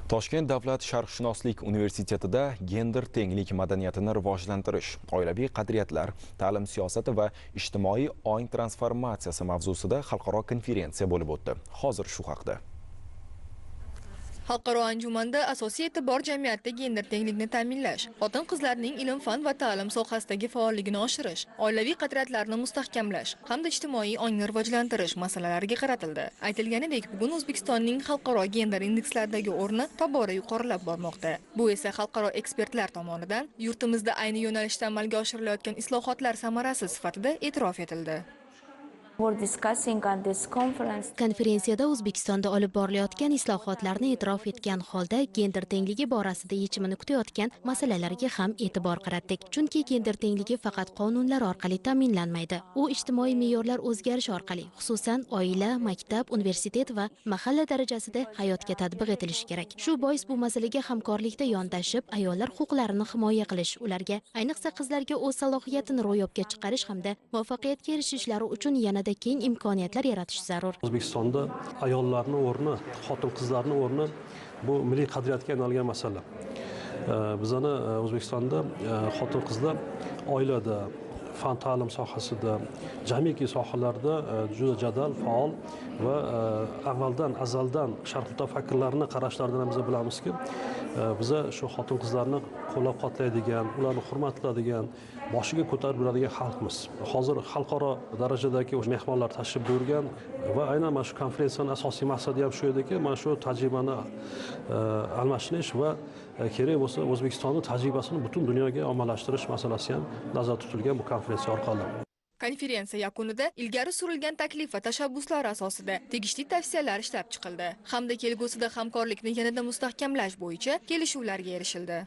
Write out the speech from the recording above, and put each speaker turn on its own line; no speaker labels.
Toshkent davlat sharqshunoslik universitetida gender tenglik madaniyatini rivojlantirish, oilaviy qadriyatlar, ta'lim siyosati va ijtimoiy ong transformatsiyasi mavzusida xalqaro konferensiya bo'lib o'tdi. Hozir shu haqda.
Xalqaro anjumanda asosiy e'tibor jamiyatda gender tenglikni ta'minlash, xotin-qizlarning ilm-fan va ta'lim sohasidagi faolligini oshirish, oilaviy qadriyatlarni mustahkamlash hamda ijtimoiy ongni rivojlantirish masalalariga qaratildi. Aytilganidek, bugun O'zbekistonning xalqaro gender indekslaridagi o'rni tobora yuqorilab bormoqda. Bu esa xalqaro ekspertlar tomonidan yurtimizda ayni yo'nalishda amalga oshirilayotgan islohotlar samarasi sifatida e'tirof etildi.
Konferensiyada O'zbekistonda olib borilayotgan islohotlarni e'tirof etgan holda gender tengligi borasida yechimini kutayotgan masalalarga ham e'tibor qaratdik. Chunki gender tengligi faqat qonunlar orqali ta'minlanmaydi. U ijtimoiy me'yorlar o'zgarishi orqali, xususan oila, maktab, universitet va mahalla darajasida hayotga tatbiq etilishi kerak. Shu bois bu masalaga hamkorlikda yondashib, ayollar huquqlarini himoya qilish, ularga, ayniqsa qizlarga o'z salohiyatini ro'yobga chiqarish hamda muvaffaqiyatga erishishlari uchun yana keng imkoniyatlar yaratish zarur.
O'zbekistonda ayollarning o'rni, xotin-qizlarning o'rni bu milliy qadriyatga aylangan masala. Bizning O'zbekistonda xotin-qizlar oilada, fan ta'lim sohasida, jamiki sohalarda juda jadal, faol va azaldan sharq mutafakkirlarini qarashlaridan biz bilamizki, biz shu xotin-qizlarni qo'llab-quvvatlaydigan, ularni hurmat qiladigan, boshiga ko'tarib yuradigan xalqmiz. Hozir xalqaro darajadagi mehmonlar tashrif buyurgan va aynan mana shu konferensiyaning asosiy maqsadi ham shu ediki, mana shu tajribani almashish va kerak bo'lsa O'zbekistonning tajribasini butun dunyoga ommalashtirish masalasi ham nazarda tutilgan bu konferensiya orqali.
Konferensiya yakunida ilgari surilgan taklif va tashabbuslar asosida tegishli tavsiyalar ishlab chiqildi hamda kelgusida hamkorlikni yanada mustahkamlash bo'yicha kelishuvlarga erishildi.